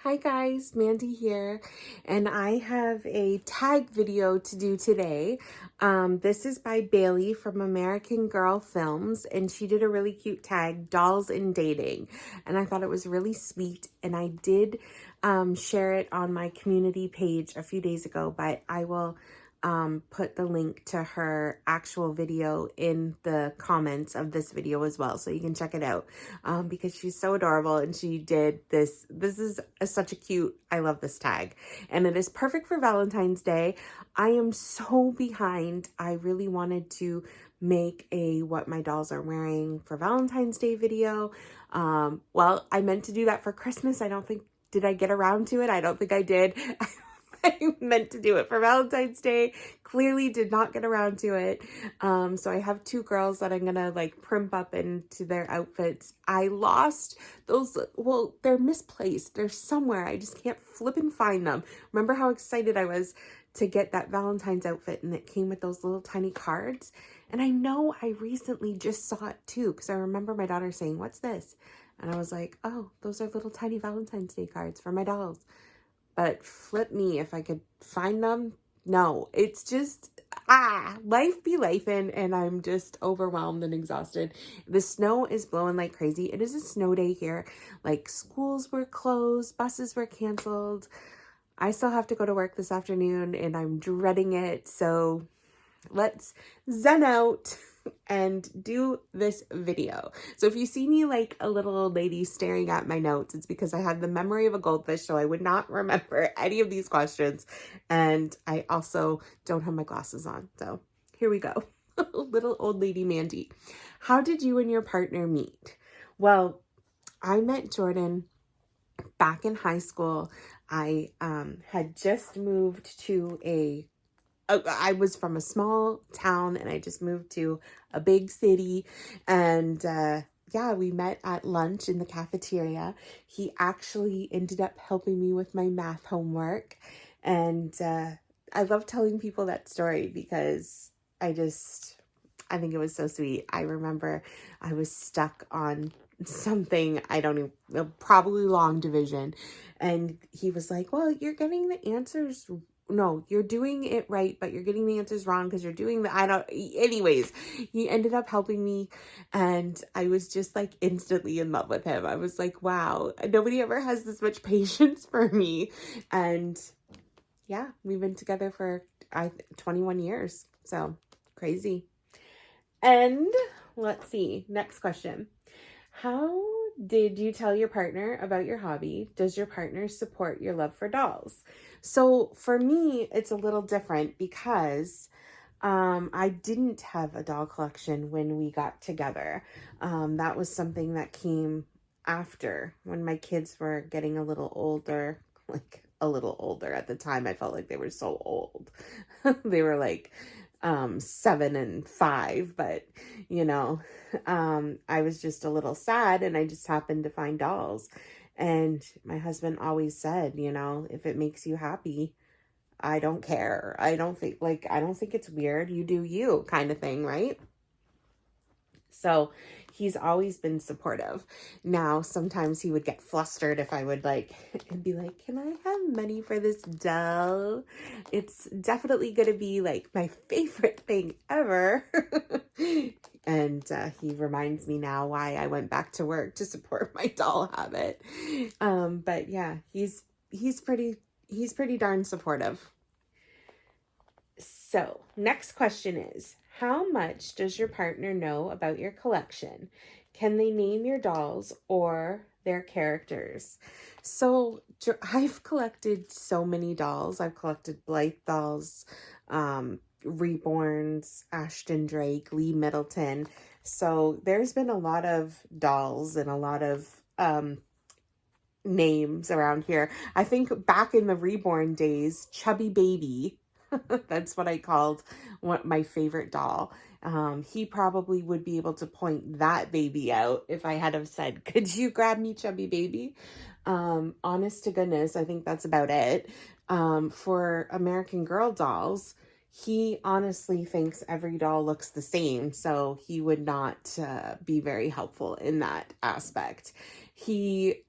Hi guys, Mandy here, and I have a tag video to do today. This is by Bailey from American Girl Films, and she did a really cute tag, Dolls in Dating, and I thought it was really sweet, and I did share it on my community page a few days ago, but I will put the link to her actual video in the comments of this video as well, so you can check it out because she's so adorable and she did this. This is such a cute, I love this tag, and it is perfect for Valentine's Day. I am so behind. I really wanted to make a what my dolls are wearing for Valentine's Day video. Well, I meant to do that for Christmas. I don't think, did I get around to it? I don't think I did. I meant to do it for Valentine's Day. Clearly did not get around to it. So I have two girls that I'm gonna like primp up into their outfits. I lost those, well, they're misplaced. They're somewhere. I just can't flip and find them. Remember how excited I was to get that Valentine's outfit, and it came with those little tiny cards. And I know I recently just saw it too, because I remember my daughter saying, "What's this?" And I was like, "Oh, those are little tiny Valentine's Day cards for my dolls." But flip me if I could find them. No, it's just, life be lifing, and I'm just overwhelmed and exhausted. The snow is blowing like crazy. It is a snow day here. Like, schools were closed, buses were canceled. I still have to go to work this afternoon, and I'm dreading it. So let's zen out and do this video. So if you see me like a little old lady staring at my notes, it's because I had the memory of a goldfish, so I would not remember any of these questions. And I also don't have my glasses on. So here we go. Little old lady Mandy. How did you and your partner meet? Well, I met Jordan back in high school. I had just moved to I was from a small town, and I just moved to a big city, and yeah, we met at lunch in the cafeteria. He actually ended up helping me with my math homework, and I love telling people that story because I think it was so sweet. I remember I was stuck on something, I don't even, probably long division, and he was like, "Well, you're getting the answers, no, you're doing it right, but you're getting the answers wrong because you're doing the," I don't, anyways, he ended up helping me, and I was just like instantly in love with him. I was like, wow, nobody ever has this much patience for me. And yeah, we've been together for 21 years. So crazy. And let's see, next question. How did you tell your partner about your hobby? Does your partner support your love for dolls? So for me, it's a little different because I didn't have a doll collection when we got together. That was something that came after, when my kids were getting a little older, like a little older. At the time, I felt like they were so old. They were like 7 and 5, but you know, I was just a little sad, and I just happened to find dolls. And my husband always said, you know, if it makes you happy, I don't care. I don't think it's weird. You do you, kind of thing, right? So he's always been supportive. Now, sometimes he would get flustered if I would like, and be like, "Can I have money for this doll? It's definitely going to be like my favorite thing ever." And he reminds me now why I went back to work to support my doll habit. But yeah, he's pretty darn supportive. So, next question is, how much does your partner know about your collection? Can they name your dolls or their characters? So, I've collected so many dolls. I've collected Blythe dolls, Reborns, Ashton Drake, Lee Middleton. So, there's been a lot of dolls and a lot of names around here. I think back in the Reborn days, Chubby Baby, that's what I called my favorite doll. He probably would be able to point that baby out if I had have said, "Could you grab me Chubby Baby?" Honest to goodness, I think that's about it. For American Girl dolls, he honestly thinks every doll looks the same, so he would not be very helpful in that aspect. He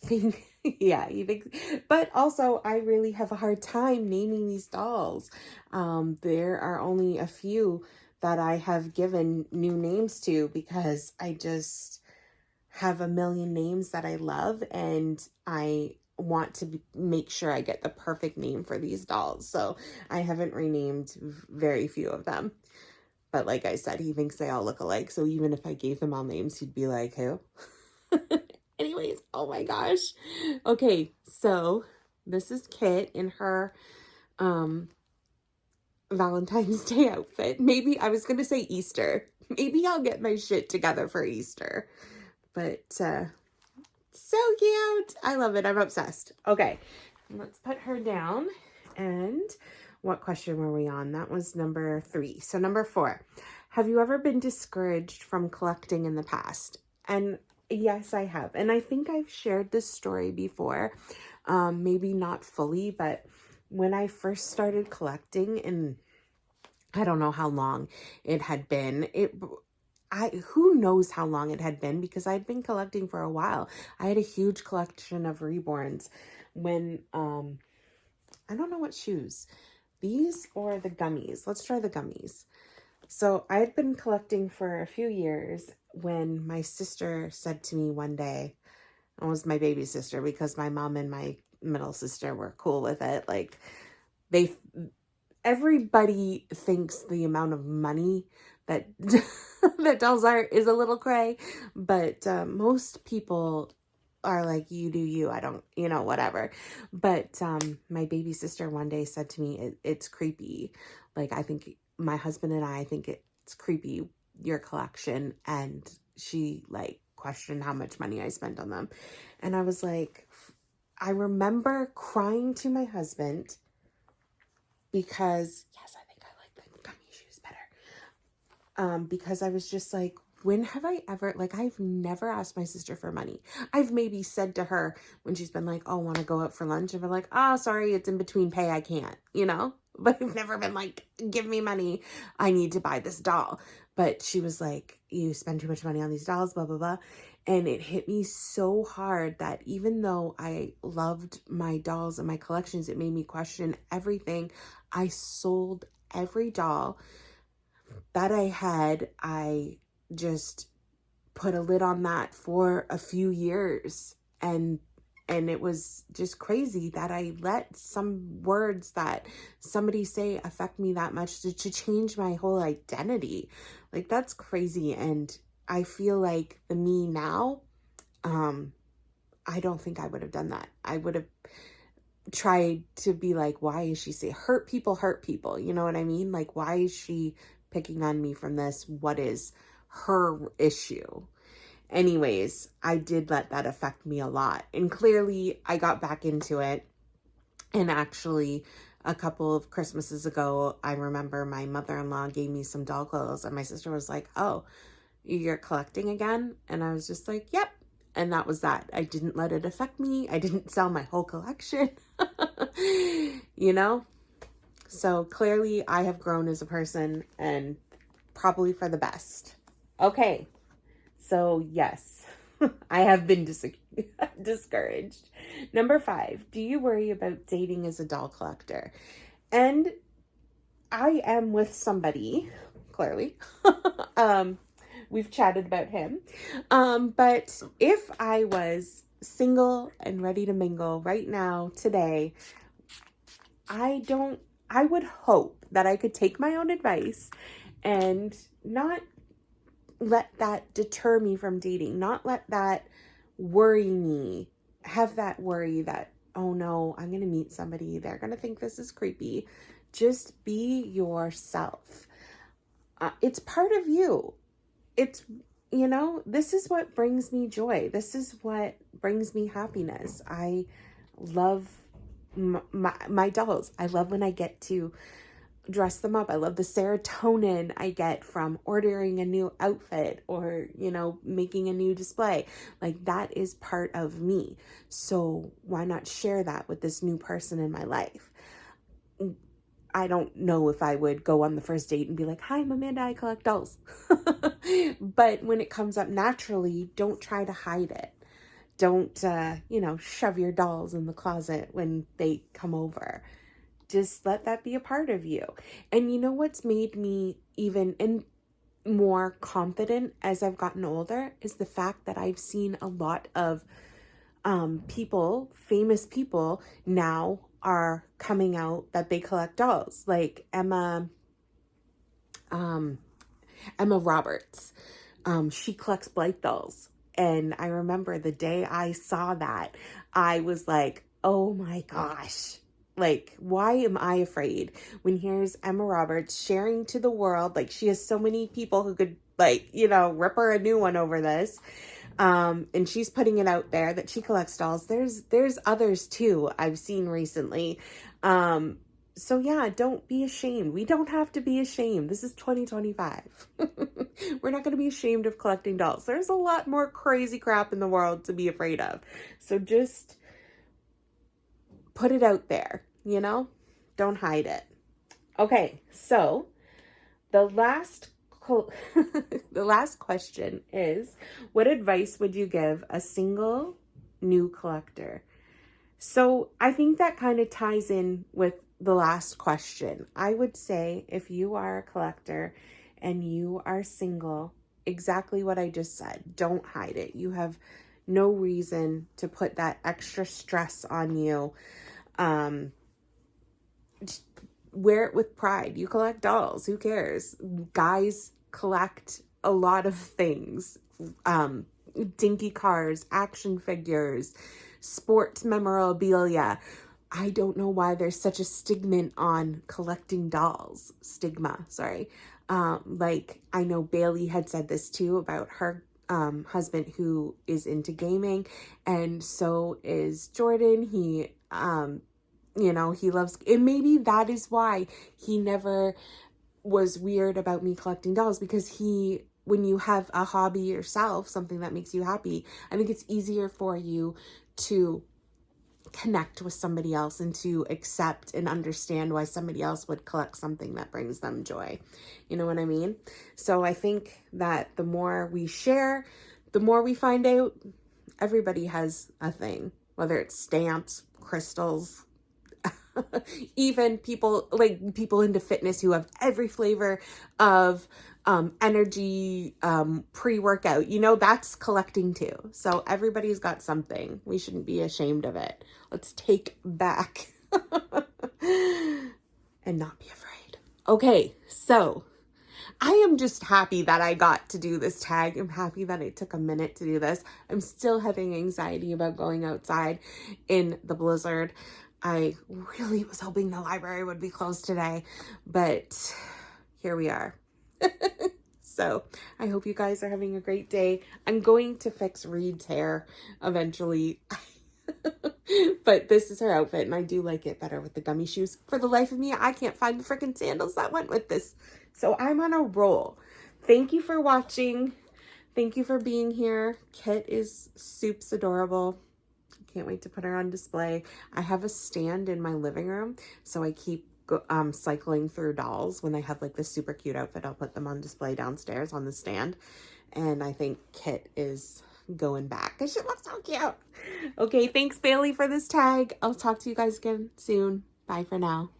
think Yeah, you think, but also I really have a hard time naming these dolls. There are only a few that I have given new names to because I just have a million names that I love and I want to make sure I get the perfect name for these dolls. So I haven't renamed very few of them. But like I said, he thinks they all look alike. So even if I gave them all names, he'd be like, who? Anyways, oh my gosh. Okay, so this is Kit in her Valentine's Day outfit. Maybe I was gonna say Easter. Maybe I'll get my shit together for Easter. But so cute. I love it. I'm obsessed. Okay, let's put her down. And what question were we on? That was number 3. So number 4. Have you ever been discouraged from collecting in the past? And yes, I have. And I think I've shared this story before. Maybe not fully, but when I first started collecting, and I don't know how long it had been, who knows how long it had been, because I'd been collecting for a while. I had a huge collection of reborns when I don't know what shoes, these or the gummies. Let's try the gummies. So I had been collecting for a few years when my sister said to me one day, it was my baby sister, because my mom and my middle sister were cool with it. Like they, everybody thinks the amount of money that that dolls are is a little cray, but most people are like, you do you, I don't, whatever. But my baby sister one day said to me, it's creepy. Like, I think my husband and I think it's creepy, your collection. And she like questioned how much money I spent on them. And I was like, I remember crying to my husband because, yes, I think I like the gummy shoes better. Because I was just like, when have I ever, like, I've never asked my sister for money. I've maybe said to her when she's been like, oh, want to go out for lunch? And I'm like, oh, sorry, it's in between pay, I can't, But I've never been like, give me money, I need to buy this doll. But she was like, you spend too much money on these dolls, blah, blah, blah. And it hit me so hard that even though I loved my dolls and my collections, it made me question everything. I sold every doll that I had. I just put a lid on that for a few years, and it was just crazy that I let some words that somebody say affect me that much to change my whole identity. Like, that's crazy. And I feel like the me now, I don't think I would have done that. I would have tried to be like, why is she saying hurt people, you know what I mean? Like, why is she picking on me from this? What is her issue? Anyways, I did let that affect me a lot. And clearly I got back into it. And actually, a couple of Christmases ago, I remember my mother-in-law gave me some doll clothes, and my sister was like, oh, you're collecting again? And I was just like, yep. And that was that. I didn't let it affect me. I didn't sell my whole collection, So clearly I have grown as a person, and probably for the best. Okay. So yes, I have been discouraged. Number 5, do you worry about dating as a doll collector? And I am with somebody, clearly. We've chatted about him. But if I was single and ready to mingle right now, today, I would hope that I could take my own advice and not let that deter me from dating, not let that worry me, have that worry that, oh no, I'm going to meet somebody, they're going to think this is creepy. Just be yourself. It's part of you. It's, this is what brings me joy. This is what brings me happiness. I love my dolls. I love when I get to dress them up. I love the serotonin I get from ordering a new outfit or, making a new display. Like, that is part of me. So why not share that with this new person in my life? I don't know if I would go on the first date and be like, hi, I'm Amanda, I collect dolls. But when it comes up naturally, don't try to hide it. Don't, you know, shove your dolls in the closet when they come over. Just let that be a part of you. And you know what's made me even more confident as I've gotten older is the fact that I've seen a lot of people, famous people now are coming out that they collect dolls, like Emma Roberts. She collects Blythe dolls. And I remember the day I saw that, I was like, oh my gosh. Like, why am I afraid when here's Emma Roberts sharing to the world? Like, she has so many people who could, like, you know, rip her a new one over this. And she's putting it out there that she collects dolls. There's others too I've seen recently. So yeah, don't be ashamed. We don't have to be ashamed. This is 2025. We're not going to be ashamed of collecting dolls. There's a lot more crazy crap in the world to be afraid of. So just put it out there, you know? Don't hide it. Okay, so the last the last question is, what advice would you give a single new collector? So I think that kind of ties in with the last question. I would say if you are a collector and you are single, exactly what I just said. Don't hide it. You have no reason to put that extra stress on you. Wear it with pride. You collect dolls. Who cares? Guys collect a lot of things. Dinky cars, action figures, sports memorabilia. I don't know why there's such a stigma on collecting dolls. Sorry. Like, I know Bailey had said this too about her husband who is into gaming, and so is Jordan. He you know, he loves, and maybe that is why he never was weird about me collecting dolls, because when you have a hobby yourself, something that makes you happy, I think it's easier for you to connect with somebody else and to accept and understand why somebody else would collect something that brings them joy. You know what I mean? So I think that the more we share, the more we find out everybody has a thing, whether it's stamps, crystals, even people into fitness who have every flavor of energy pre-workout, you know, that's collecting too. So everybody's got something. We shouldn't be ashamed of it. Let's take back and not be afraid. Okay, so I am just happy that I got to do this tag. I'm happy that it took a minute to do this. I'm still having anxiety about going outside in the blizzard. I really was hoping the library would be closed today, but here we are. So I hope you guys are having a great day. I'm going to fix Reed's hair eventually. But this is her outfit, and I do like it better with the gummy shoes. For the life of me, I can't find the freaking sandals that went with this. So I'm on a roll. Thank you for watching. Thank you for being here. Kit is soups adorable. Can't wait to put her on display. I have a stand in my living room, so I keep cycling through dolls. When they have like this super cute outfit, I'll put them on display downstairs on the stand. And I think Kit is going back because she looks so cute. Okay, thanks Bailey for this tag. I'll talk to you guys again soon. Bye for now.